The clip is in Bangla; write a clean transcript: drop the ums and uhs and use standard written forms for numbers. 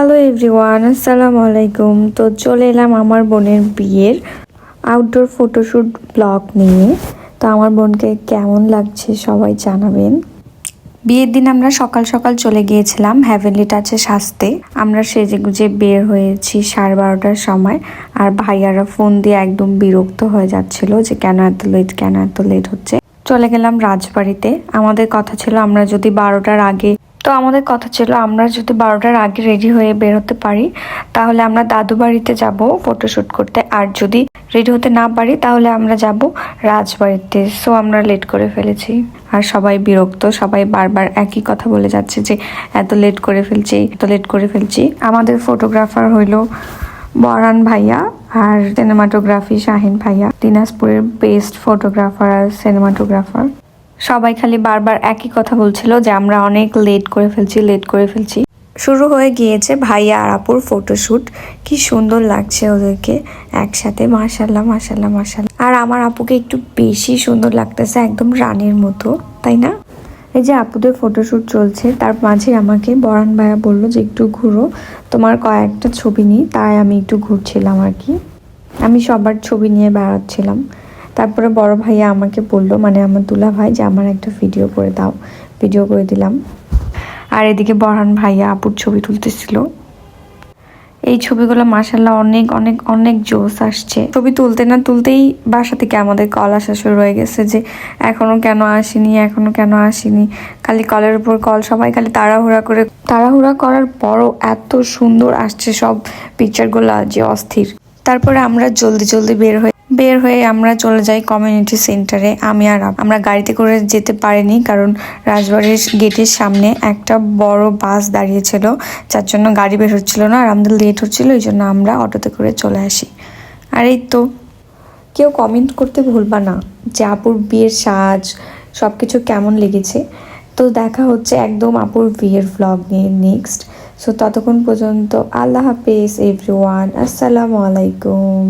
হ্যালো এভরিওয়ান, আসসালামু আলাইকুম। তো চলে এলাম আমার বোনের বিয়ের আউটডোর ফটোশ্যুট ব্লগ নিয়ে। তো আমার বোনকে কেমন লাগছে সবাই জানাবেন। বিয়ের দিন আমরা সকাল সকাল চলে গিয়েছিলাম হ্যাভেনলি টাচে সাজতে। আমরা সেজে গুজে বের হয়েছি 12:30টার সময়। আর ভাইয়ারা ফোন দিয়ে একদম বিরক্ত হয়ে যাচ্ছিল যে কেন এত লেট হচ্ছে। চলে গেলাম রাজবাড়িতে। আমাদের কথা ছিল আমরা যদি 12টার আগে রেডি হয়ে বের হতে পারি তাহলে আমরা দাদু বাড়িতে যাব ফটোশ্যুট করতে, আর যদি রেডি হতে না পারি তাহলে আমরা যাব রাজবাড়িতে। সো আমরা লেট করে ফেলেছি আর সবাই বিরক্ত, সবাই বারবার একই কথা বলে যাচ্ছে যে এত লেট করে ফেলছি। আমাদের ফটোগ্রাফার হইলো বরান ভাইয়া আর সিনেমাটোগ্রাফি শাহিন ভাইয়া, দিনাজপুরের বেস্ট ফটোগ্রাফার আর সিনেমাটোগ্রাফার। সবাই খালি বারবার একই কথা বলছিল যে আমরা অনেক লেট করে ফেলছি। শুরু হয়ে গিয়েছে ভাইয়া আর আপুর ফটোশ্যুট। কি সুন্দর লাগছে ওদেরকে একসাথে, মাশাল্লাহ মাশাল্লাহ মাশাল্লাহ। আর আমার আপুকে একটু বেশি সুন্দর লাগতেছে, একদম রানীর মতো, তাই না? এই যে আপুদের ফটোশ্যুট চলছে, তার মাঝে আমাকে বরান ভাইয়া বলল যে একটু ঘুরো, তোমার কয়েকটা ছবি নিই। তাই আমি একটু ঘুরছিলাম আর কি। আমি সবার ছবি নিয়ে বেড়াচ্ছিলাম। তারপরে বড় ভাইয়া আমাকে বলল, মানে আমার দুলা ভাই, যে আমার একটা ভিডিও করে দাও। ভিডিও করে দিলাম। আর এদিকে বরহান ভাইয়া আপুর ছবি তুলতেছিল। এই ছবিগুলো মাশাল্লাহ অনেক অনেক অনেক জোস আসছে। ছবি তুলতে না তুলতেই বাসা থেকে আমাদের কল আসা শুরু হয়ে গেছে যে এখনো কেন আসেনি। খালি কলের উপর কল, সবাই খালি তাড়াহুড়া করার পরও এত সুন্দর আসছে সব পিকচারগুলো যে অস্থির। তারপরে আমরা জলদি বের হয়ে আমরা চলে যাই কমিউনিটি সেন্টারে। আমরা গাড়িতে করে যেতে পারিনি, কারণ রাজবাড়ির গেটের সামনে একটা বড় বাস দাঁড়িয়েছিল, যার জন্য গাড়ি বের হচ্ছিল না, আর আমাদের লেট হচ্ছিল, এই জন্য আমরা অটোতে করে চলে আসি। আর এই তো, কেউ কমেন্ট করতে ভুলবা না যে আপুর বিয়ের সাজ সব কিছু কেমন লেগেছে। তো দেখা হচ্ছে একদম আপুর বিয়ের ভ্লগ নিয়ে নেক্সট। সো ততক্ষণ পর্যন্ত আল্লাহ হাফেজ এভরিওয়ান, আসসালামু আলাইকুম।